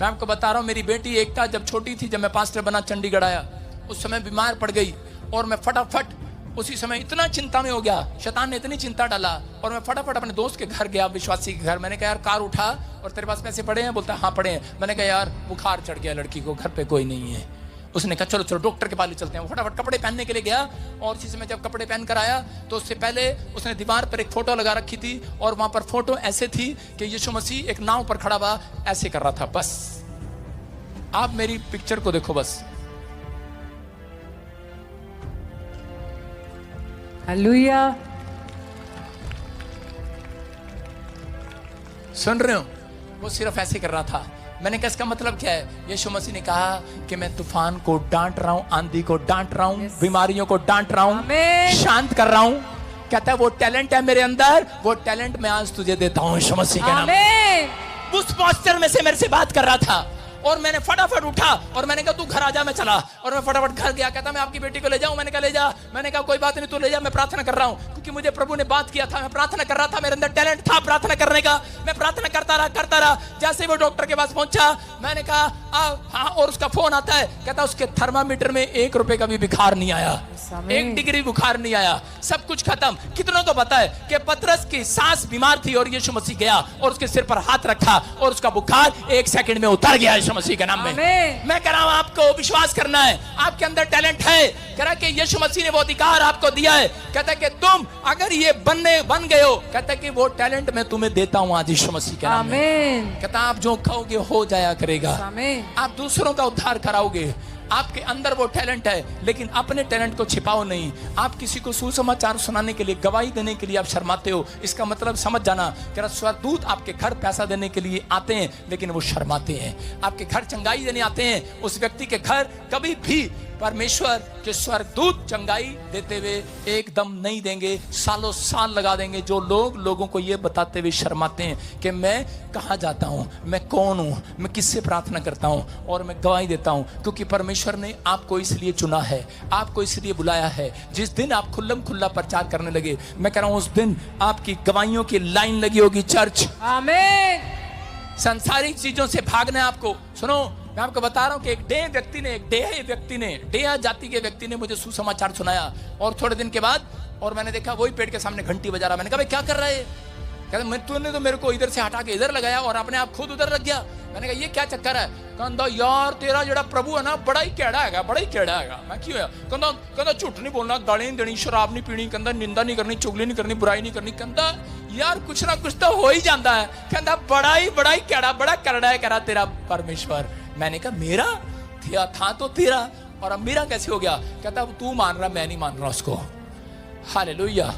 मैं आपको बता रहा हूँ, मेरी बेटी एकता जब छोटी थी, जब मैं पास्टर बना चंडीगढ़ आया, उस समय बीमार पड़ गई और मैं फटाफट उसी समय इतना चिंता में हो गया, शैतान ने इतनी चिंता डाला और मैं फटाफट अपने दोस्त के घर गया, विश्वासी के घर। मैंने कहा यार कार उठा और तेरे पास पैसे पड़े हैं? बोलता हाँ पड़े हैं। मैंने कहा यार बुखार चढ़ गया लड़की को, घर पे कोई नहीं है। उसने कहा चलो चलो डॉक्टर के पास ले चलते हैं। फटाफट कपड़े पहनने के लिए गया और उसी समय जब कपड़े पहन कर आया तो उससे पहले उसने दीवार पर एक फोटो लगा रखी थी और वहां पर फोटो ऐसे थी कि यीशु मसीह एक नाव पर खड़ा हुआ ऐसे कर रहा था। बस आप मेरी पिक्चर को देखो बस। हालेलुया। सुन रहे हो? वो सिर्फ ऐसे कर रहा था। मैंने कहा इसका मतलब क्या है? यीशु मसीह ने कहा कि मैं तूफान को डांट रहा हूं, आंधी को डांट रहा हूं, बीमारियों को डांट रहा हूं, शांत कर रहा हूं। कहता है वो टैलेंट है मेरे अंदर, वो टैलेंट मैं आज तुझे देता हूं यीशु मसीह के नाम में। उस पोस्टर में से मेरे से बात कर रहा था और मैंने फटाफट उठा और मैंने कहा तू घर आ जा, मैं चला। और मैं फटाफट घर गया। कहता मैं आपकी बेटी को ले जाऊं? मैंने कहा ले जा। मैंने कहा कोई बात नहीं, तू ले जा, मैं प्रार्थना कर रहा हूं, क्योंकि मुझे प्रभु ने बात किया था, मैं प्रार्थना कर रहा था, मेरे अंदर टैलेंट था प्रार्थना करने का। मैं प्रार्थना करता रहा। जैसे वो डॉक्टर के पास पहुंचा, मैंने कहा हाँ, और उसका फोन आता है, कहता उसके थर्मामीटर में 1 रुपए का भी बुखार नहीं आया, 1 डिग्री बुखार नहीं आया, सब कुछ खत्म। कितनों को पता है कि पतरस की सांस बीमार थी और यीशु मसीह गया और उसके सिर पर हाथ रखा और उसका बुखार 1 सेकंड में उतर गया यीशु मसीह के नाम में। मैं कह रहा हूं आपको विश्वास करना है, आपके अंदर टैलेंट है। कह रहा कि यीशु मसीह ने वो अधिकार आपको दिया है। कहता है कि तुम अगर ये बन गए हो, कहता है कि वो टैलेंट मैं तुम्हें देता हूं आज यीशु मसीह के नाम में। कहता आप जो कहोगे हो जाया करेगा, आप दूसरों का उद्धार कराओगे। आपके अंदर वो टैलेंट है, लेकिन अपने टैलेंट को छिपाओ नहीं। आप किसी को सुसमाचार सुनाने के लिए, गवाही देने के लिए आप शर्माते हो, इसका मतलब समझ जाना कि स्वर्गदूत आपके घर पैसा देने के लिए आते हैं, लेकिन वो शर्माते हैं। आपके घर चंगाई देने आते हैं, उस व्यक्ति के घर कभी भी परमेश्वर के स्वर्गदूत चंगाई देते हुए एकदम नहीं देंगे, सालों साल लगा देंगे। जो लोगों को ये बताते हुए शर्माते हैं कि मैं कहाँ जाता हूँ, मैं कौन हूँ, मैं किससे प्रार्थना करता हूँ और मैं गवाही देता हूँ, क्योंकि परमेश्वर ने आपको इसलिए चुना है, आपको इसलिए बुलाया है। जिस दिन आप खुल्लम खुल्ला प्रचार करने लगे, मैं कह रहा हूँ उस दिन आपकी गवाहियों की लाइन लगी होगी चर्च। आमीन। सांसारिक चीजों से भागना है आपको। सुनो, मैं आपको बता रहा हूं कि एक डेहा जाति के व्यक्ति ने मुझे सुसमाचार सुनाया और थोड़े दिन के बाद और मैंने देखा वही पेड़ के सामने घंटी बजा रहा। मैंने कहा भाई क्या कर रहा है? कहता तूने तो मेरे को इधर से हटा के इधर लगाया और अपने आप खुद उधर लग गया। मैंने कहा ये क्या चक्कर है? कहता यार तेरा जड़ा प्रभु है ना बड़ा ही केड़ा है। मैं क्यों है? कहता झूठ नहीं बोलना, गाली नहीं देनी, शराब नहीं पीनी, कहता निंदा नहीं करनी, चुगली नहीं करनी, बुराई नहीं करनी। कहता यार कुछ ना कुछ तो हो ही जाता है। कहता बड़ा ही केड़ा, बड़ा करड़ा है कह रहा तेरा परमेश्वर। मैंने कहा मेरा था तो तेरा, और अब मेरा कैसे हो गया? कहता तू मान रहा, मैं नहीं मान रहा उसको। हालेलुया।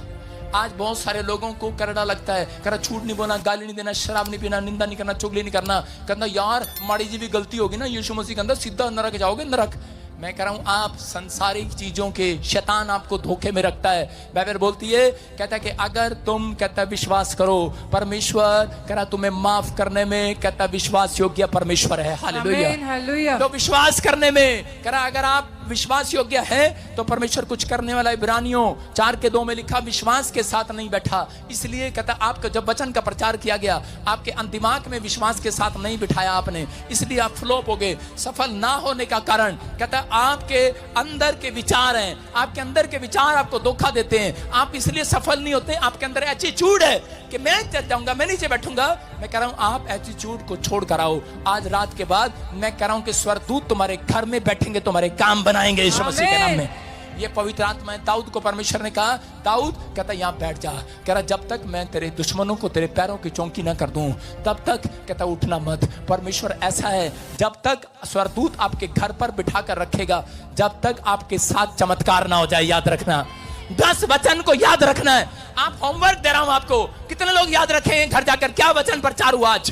आज बहुत सारे लोगों को करड़ा लगता है, करा झूठ नहीं बोलना, गाली नहीं देना, शराब नहीं पीना, निंदा नहीं करना, चुगली नहीं करना। कहता यार माड़ी जी भी गलती होगी ना यीशु मसीह के अंदर सीधा नरक जाओगे, नरक। मैं कह रहा हूं आप संसारिक चीजों के शैतान आपको धोखे में रखता है। बाइबल बोलती है, कहता है कि अगर तुम कहता विश्वास करो, परमेश्वर कहता तुम्हें माफ करने में कहता विश्वास योग्य परमेश्वर है। हालेलुया। तो विश्वास करने में कहता अगर आप विश्वास योग्य है तो परमेश्वर कुछ करने वाला। इब्रानियों 4:2 में लिखा विश्वास के साथ नहीं बैठा। इसलिए कहता आपका जब वचन का प्रचार किया गया, आपके दिमाग में विश्वास के साथ नहीं बिठाया आपने, इसलिए आप फ्लॉप हो गए। सफल ना होने का कारण कहता आपके अंदर के विचार हैं, आपके अंदर के विचार आपको धोखा देते हैं, आप इसलिए सफल नहीं होते। आपके अंदर एटीट्यूड है कि मैं चल जाऊंगा, मैं नीचे बैठूंगा। मैं कह रहा हूं आप एटीट्यूड को छोड़ कर आओ। आज रात के बाद मैं कह रहा हूं कि स्वर्गदूत तुम्हारे घर में बैठेंगे, तुम्हारे काम बनाएंगे यीशु मसीह के नाम में। ये पवित्र आत्मा है। दाऊद को परमेश्वर ने कहा, दाऊद कहता यहाँ बैठ जा। कह रहा जब तक मैं तेरे दुश्मनों को तेरे पैरों की चौकी ना कर दूं तब तक कहता उठना मत। परमेश्वर ऐसा है, जब तक स्वर्गदूत आपके घर पर बिठा कर रखेगा, जब तक आपके साथ चमत्कार ना हो जाए। याद रखना, 10 वचन को याद रखना है। आप होमवर्क दे रहा हूं आपको, कितने लोग याद रखें घर जाकर क्या वचन प्रचार हुआ आज?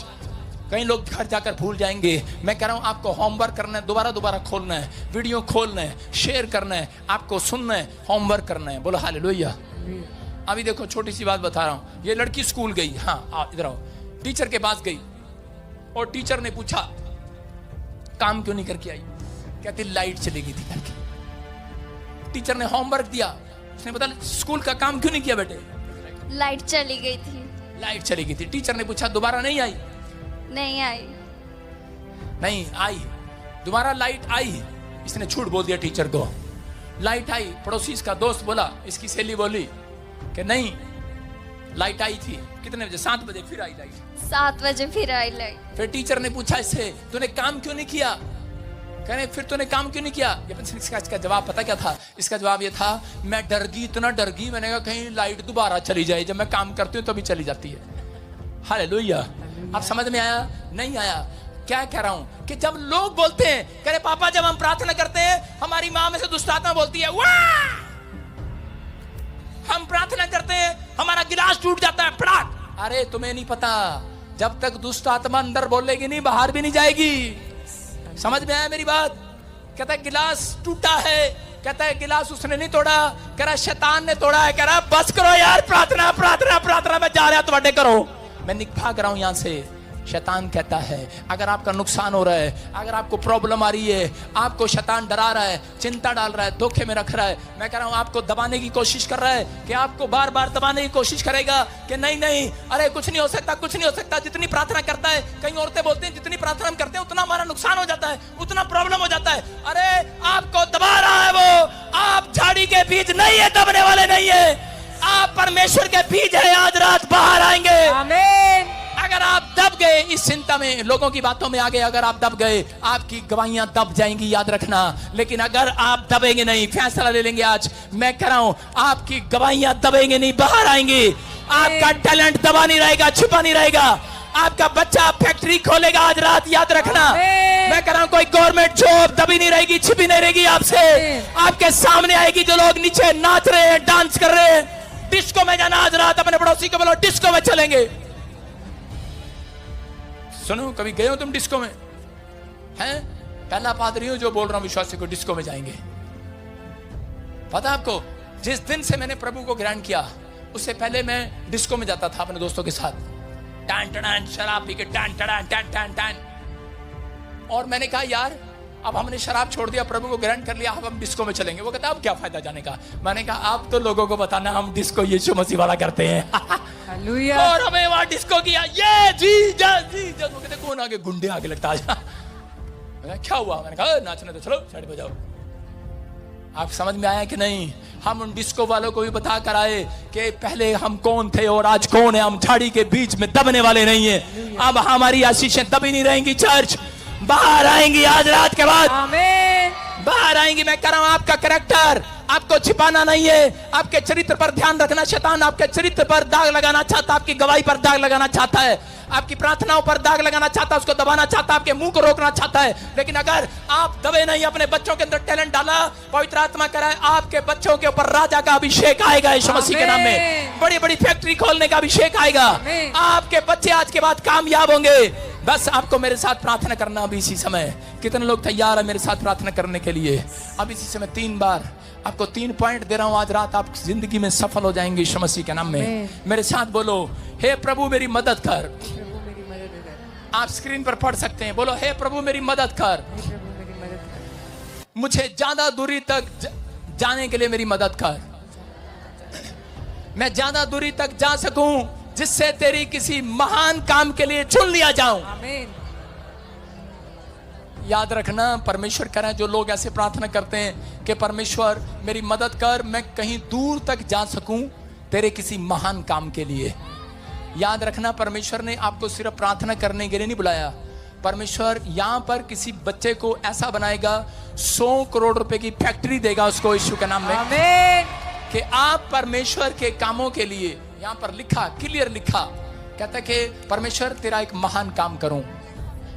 कई लोग घर जाकर भूल जाएंगे। मैं कह रहा हूं आपको होमवर्क करना है, दोबारा खोलना है, वीडियो खोलना है, शेयर करना है, आपको सुनना है, होमवर्क करना है। बोलो हालेलुया। अभी देखो छोटी सी बात बता रहा हूं। ये लड़की स्कूल गई, हाँ इधर आओ, टीचर के पास गई और टीचर ने पूछा काम क्यों नहीं करके आई? कहती लाइट चली गई थी करके। टीचर ने होमवर्क दिया, उसने बता स्कूल का काम क्यों नहीं किया बेटे? लाइट चली गई थी। लाइट चली गई थी। टीचर ने पूछा दोबारा नहीं आई? नहीं आई। नहीं आई, दोबारा लाइट आई, इसने झूठ बोल दिया टीचर को। लाइट आई, पड़ोसी इसका दोस्त बोला, इसकी सहेली बोली कि नहीं लाइट आई थी। कितने बजे? 7 बजे फिर आई लाइट। 7 बजे फिर आई लाइट। फिर टीचर ने पूछा इससे, तूने काम क्यों नहीं किया? कह रहे फिर तूने काम क्यों नहीं किया? इसका जवाब पता क्या था? इसका जवाब ये था, मैं डर गई, इतना डर गई, मैंने कहा कहीं लाइट दोबारा चली जाए, जब मैं काम करती हूँ तभी चली जाती है। हालेलुया। आप समझ में आया? नहीं आया? क्या कह रहा हूं कि जब लोग बोलते हैं, कह रहे पापा जब हम प्रार्थना करते हैं हमारी मां में से दुष्ट आत्मा बोलती है वाह, हम प्रार्थना करते हैं हमारा गिलास टूट जाता है फटाक। अरे तुम्हें नहीं पता, जब तक दुष्ट आत्मा अंदर बोलेगी नहीं बाहर भी नहीं जाएगी। समझ में आया मेरी बात? कहता है गिलास टूटा है, कहता है गिलास उसने नहीं तोड़ा, कह रहा शैतान ने तोड़ा है। कह रहा बस करो यार, प्रार्थना प्रार्थना प्रार्थना में जा रहा है तो बड़े करो, मैं भाग रहा हूं यहां से। शैतान कहता है अगर आपका नुकसान हो रहा है, अगर आपको प्रॉब्लम आ रही है, आपको शैतान डरा रहा है, चिंता डाल रहा है, धोखे में रख रहा है, मैं कह रहा हूं आपको दबाने की कोशिश कर रहा है, कि आपको बार बार दबाने की कोशिश करेगा कि नहीं नहीं अरे कुछ नहीं हो सकता, कुछ नहीं हो सकता। जितनी प्रार्थना करता है, कई औरतें बोलती हैं जितनी प्रार्थना हम करते हैं उतना हमारा नुकसान हो जाता है, उतना प्रॉब्लम हो जाता है। अरे आपको दबा रहा है वो, आप झाड़ी के बीज नहीं है, दबने वाले नहीं है, आप परमेश्वर के बीज है, आज रात बाहर आएंगे। आमीन। अगर आप दब गए इस चिंता में, लोगों की बातों में आ गए, अगर आप दब गए, आपकी गवाहियां दब जाएंगी, याद रखना। लेकिन अगर आप दबेंगे नहीं, फैसला ले लेंगे आज, मैं कह रहा हूं आपकी गवाहियां दबेंगे नहीं, बाहर आएंगी। आपका टैलेंट दबा नहीं रहेगा, छुपा नहीं रहेगा। आपका बच्चा फैक्ट्री खोलेगा आज रात, याद रखना। मैं कह रहा हूं कोई गवर्नमेंट जॉब दबी नहीं रहेगी, छिपी नहीं रहेगी आपसे, आपके सामने आएगी। जो लोग नीचे नाच रहे हैं, डांस कर रहे हैं, डिस्को में जाना आज रात, अपने पड़ोसी को बोलो डिस्को में चलेंगे। सुनो, कभी गए हो तुम डिस्को में? हैं? पहला पादरी हूं जो बोल रहा हूं विश्वासी को डिस्को में जाएंगे। पता आपको, जिस दिन से मैंने प्रभु को ग्रहण किया उससे पहले मैं डिस्को में जाता था अपने दोस्तों के साथ, टान टान शराब पी के टान टान टान टान टान। और मैंने कहा यार अब हमने शराब छोड़ दिया, प्रभु को ग्रहण कर लिया, अब हम डिस्को में चलेंगे। वो कहता अब क्या फायदा जाने का? मैंने कहा आप तो लोगों को बताना हम डिस्को यीशु मसीह वाला करते हैं। हालेलुया। और हमें वहां डिस्को किया, ये जीसस जीसस। वो कहते कौन आगे? गुंडे आगे लगता है। क्या हुआ? मैंने कहा नाचने तो चलो, साइड पे जाओ। आप समझ में आया कि नहीं? हम उन डिस्को वालों को भी बता कर आए कि पहले हम कौन थे और आज कौन है। हम झाड़ी के बीच में दबने वाले नहीं है। अब हमारी आशीषें दबी नहीं रहेंगी। चर्च बाहर आएंगी आज रात के बाद, आमीन। बाहर आएंगी। मैं कह रहा हूं आपका कैरेक्टर आपको छिपाना नहीं है, आपके चरित्र पर ध्यान रखना। शैतान आपके चरित्र पर दाग लगाना चाहता, आपकी गवाही पर दाग लगाना चाहता है, आपकी प्रार्थनाओं पर दाग लगाना चाहता है, उसको दबाना चाहता है, आपके मुंह को रोकना चाहता है। लेकिन अगर आप दबे नहीं, अपने बच्चों के अंदर टैलेंट डाला, पवित्र आत्मा कह रहा है आपके बच्चों के ऊपर राजा का अभिषेक आएगा यीशु मसीह के नाम में। बड़ी बड़ी फैक्ट्री खोलने का अभिषेक आएगा। आपके बच्चे आज के बाद कामयाब होंगे। बस आपको मेरे साथ प्रार्थना करना अभी इसी समय। कितने लोग तैयार है मेरे साथ प्रार्थना करने के लिए? अब इसी समय 3 बार आपको 3 पॉइंट दे रहा हूं। आज रात आप जिंदगी में सफल हो जाएंगे यीशु मसीह के नाम में। मेरे साथ बोलो, हे प्रभु मेरी मदद कर। आप स्क्रीन पर पढ़ सकते हैं, बोलो हे प्रभु मेरी मदद कर। मुझे ज्यादा दूरी तक जाने के लिए मेरी मदद कर। मैं ज्यादा दूरी तक जा सकूं जिससे तेरी किसी महान काम के लिए चुन लिया जाऊं। आमीन। याद रखना, परमेश्वर कह रहे हैं जो लोग ऐसे प्रार्थना करते हैं कि परमेश्वर मेरी मदद कर, मैं कहीं दूर तक जा सकूं तेरे किसी महान काम के लिए। याद रखना, परमेश्वर ने आपको सिर्फ प्रार्थना करने के लिए नहीं बुलाया। परमेश्वर यहां पर किसी बच्चे को ऐसा बनाएगा, 100 करोड़ रुपए की फैक्ट्री देगा उसको यीशु के नाम में। आमीन। कि आप परमेश्वर के कामों के लिए, यहां पर लिखा, क्लियर लिखा, कहता है कि परमेश्वर तेरा एक महान काम करूं।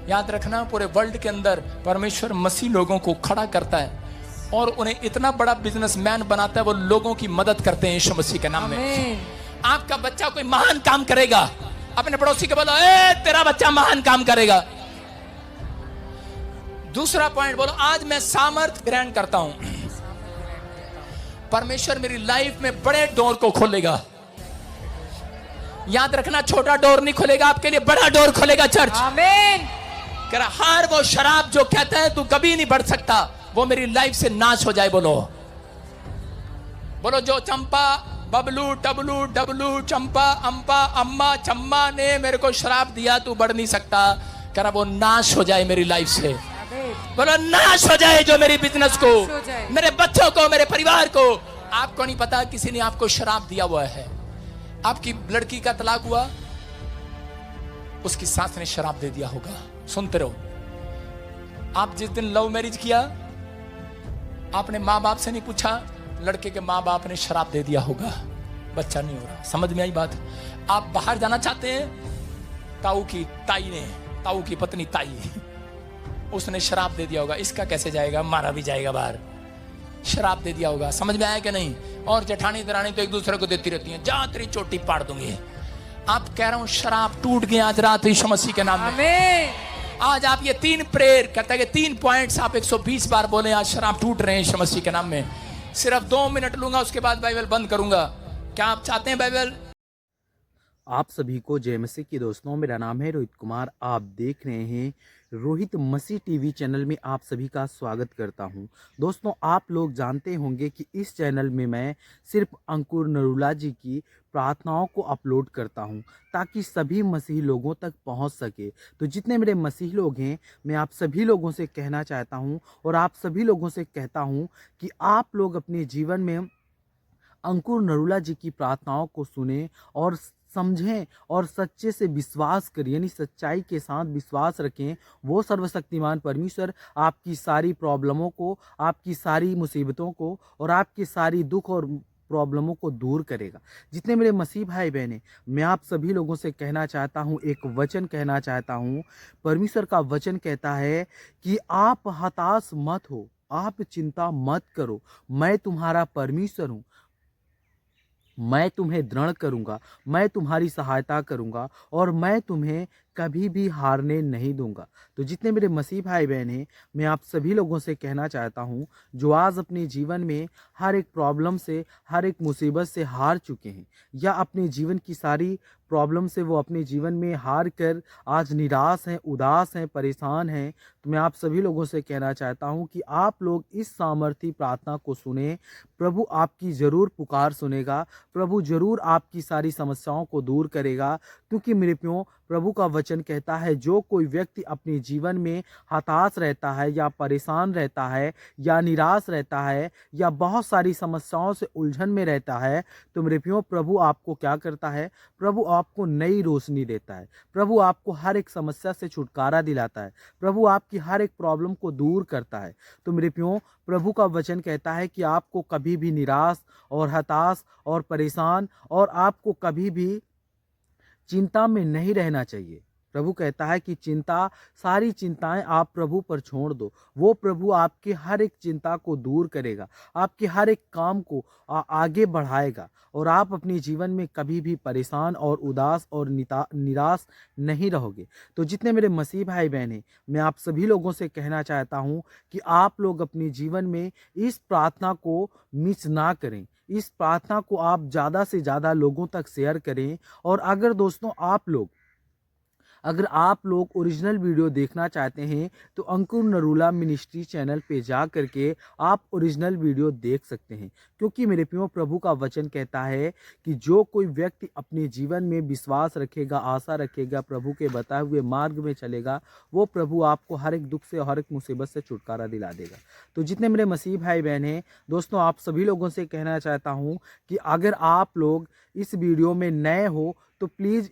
याद रखना, पूरे वर्ल्ड के अंदर परमेश्वर मसीह लोगों को खड़ा करता है और उन्हें इतना बड़ा बिजनेसमैन बनाता है, वो लोगों की मदद करते हैं यीशु मसीह के नाम में। आपका बच्चा कोई महान काम करेगा, अपने पड़ोसी को बोलो ए तेरा बच्चा महान काम करेगा। दूसरा पॉइंट बोलो, आज मैं सामर्थ ग्रहण करता हूं, परमेश्वर मेरी लाइफ में बड़े डोर को खोलेगा। याद रखना, छोटा डोर नहीं खोलेगा आपके लिए, बड़ा डोर खोलेगा चर्च। आमीन। कह रहा हर वो शराब जो कहता है तू कभी नहीं बढ़ सकता, वो मेरी लाइफ से नाश हो जाए। बोलो बोलो, जो चंपा बबलू टबलू डबलू चंपा अंपा अम्मा चम्मा ने मेरे को शराब दिया, तू बढ़ नहीं सकता। कह रहा वो नाश हो जाए मेरी लाइफ से। आमीन। बोलो नाश हो जाए जो मेरी बिजनेस को, नाश हो जाए। मेरे बच्चों को, मेरे परिवार को। आपको नहीं पता किसी ने आपको शराब दिया हुआ है। आपकी लड़की का तलाक हुआ, उसकी सास ने शराब दे दिया होगा। सुनते रहो। आप जिस दिन लव मैरिज किया, आपने माँ बाप से नहीं पूछा, लड़के के माँ बाप ने शराब दे दिया होगा, बच्चा नहीं हो रहा। समझ में आई बात? आप बाहर जाना चाहते हैं, ताऊ की ताई ने, ताऊ की पत्नी ताई, उसने शराब दे दिया होगा। इसका कैसे जाएगा, मारा भी जाएगा बाहर। शराब दे दिया होगा। समझ में आया कि नहीं? और जेठानी दरानी तो एक दूसरे को देती रहती हैं, जा तेरी चोटी पाड़ दूंगी। आप कह रहा हूं शराब टूट गई आज रात यीशु मसीह के नाम में। आमीन। आज आप ये 3 प्रेयर कहता है कि 3 पॉइंट्स आप 120 बार बोले, आज शराब टूट रहे हैं यीशु मसीह के नाम में। सिर्फ 2 मिनट लूंगा, उसके बाद बाइबल बंद करूंगा। क्या आप चाहते हैं बाइबल? आप सभी को जय मसीह की दोस्तों, मेरा नाम है रोहित कुमार। आप देख रहे हैं रोहित मसीह टीवी चैनल में आप सभी का स्वागत करता हूं। दोस्तों, आप लोग जानते होंगे कि इस चैनल में मैं सिर्फ अंकुर नरूला जी की प्रार्थनाओं को अपलोड करता हूं ताकि सभी मसीही लोगों तक पहुंच सके। तो जितने मेरे मसीही लोग हैं, मैं आप सभी लोगों से कहना चाहता हूं और आप सभी लोगों से कहता हूं कि आप लोग अपने जीवन में अंकुर नरूला जी की प्रार्थनाओं को सुने और समझें और सच्चे से विश्वास करें, यानी सच्चाई के साथ विश्वास रखें। वो सर्वशक्तिमान परमेश्वर आपकी सारी प्रॉब्लमों को, आपकी सारी मुसीबतों को और आपकी सारी दुख और प्रॉब्लमों को दूर करेगा। जितने मेरे मसीह भाई बहन हैं, मैं आप सभी लोगों से कहना चाहता हूँ, एक वचन कहना चाहता हूँ। परमेश्वर का वचन कहता है कि आप हताश मत हो, आप चिंता मत करो, मैं तुम्हारा परमेश्वर हूँ, मैं तुम्हें दृढ़ करूंगा, मैं तुम्हारी सहायता करूंगा और मैं तुम्हें कभी भी हारने नहीं दूंगा। तो जितने मेरे मसीह भाई बहन हैं, मैं आप सभी लोगों से कहना चाहता हूं, जो आज अपने जीवन में हर एक प्रॉब्लम से, हर एक मुसीबत से हार चुके हैं, या अपने जीवन की सारी प्रॉब्लम से वो अपने जीवन में हार कर आज निराश हैं, उदास हैं, परेशान हैं, तो मैं आप सभी लोगों से कहना चाहता हूं कि आप लोग इस सामर्थी प्रार्थना को सुने। प्रभु आपकी ज़रूर पुकार सुनेगा, प्रभु ज़रूर आपकी सारी समस्याओं को दूर करेगा। क्योंकि मेरे प्रियो, प्रभु का वचन कहता है, जो कोई व्यक्ति अपने जीवन में हताश रहता है या परेशान रहता है या निराश रहता है या बहुत सारी समस्याओं से उलझन में रहता है, तो मेरे प्रियो, प्रभु आपको क्या करता है? प्रभु आपको नई रोशनी देता है। प्रभु आपको हर एक समस्या से छुटकारा दिलाता है। प्रभु आपकी हर एक प्रॉब्लम को दूर करता है। तो मेरे प्रियो, प्रभु का वचन कहता है कि आपको कभी भी निराश और हताश और परेशान और आपको कभी भी चिंता में नहीं रहना चाहिए। प्रभु कहता है कि सारी चिंताएं आप प्रभु पर छोड़ दो। वो प्रभु आपके हर एक चिंता को दूर करेगा, आपके हर एक काम को आगे बढ़ाएगा और आप अपने जीवन में कभी भी परेशान और उदास और निराश नहीं रहोगे। तो जितने मेरे मसीह भाई बहन हैं, मैं आप सभी लोगों से कहना चाहता हूँ कि आप लोग अपने जीवन में इस प्रार्थना को मिस ना करें। इस प्रार्थना को आप ज़्यादा से ज़्यादा लोगों तक शेयर करें। और अगर दोस्तों अगर आप लोग ओरिजिनल वीडियो देखना चाहते हैं तो अंकुर नरूला मिनिस्ट्री चैनल पे जा करके आप ओरिजिनल वीडियो देख सकते हैं। क्योंकि मेरे प्रियो, प्रभु का वचन कहता है कि जो कोई व्यक्ति अपने जीवन में विश्वास रखेगा, आशा रखेगा, प्रभु के बताए हुए मार्ग में चलेगा, वो प्रभु आपको हर एक दुख से, हर एक मुसीबत से छुटकारा दिला देगा। तो जितने मेरे मसीह भाई बहन हैं, दोस्तों, आप सभी लोगों से कहना चाहता हूँ कि अगर आप लोग इस वीडियो में नए हो तो प्लीज़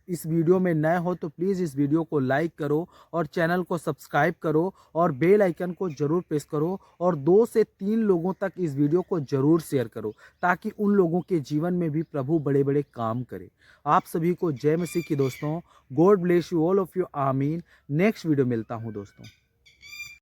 इस वीडियो में नए हो तो प्लीज़ इस वीडियो को लाइक करो और चैनल को सब्सक्राइब करो और बेल आइकन को ज़रूर प्रेस करो और 2 से 3 लोगों तक इस वीडियो को ज़रूर शेयर करो, ताकि उन लोगों के जीवन में भी प्रभु बड़े बड़े काम करे। आप सभी को जय मसीह की दोस्तों। God bless you all of you. आमीन। नेक्स्ट वीडियो मिलता हूँ दोस्तों।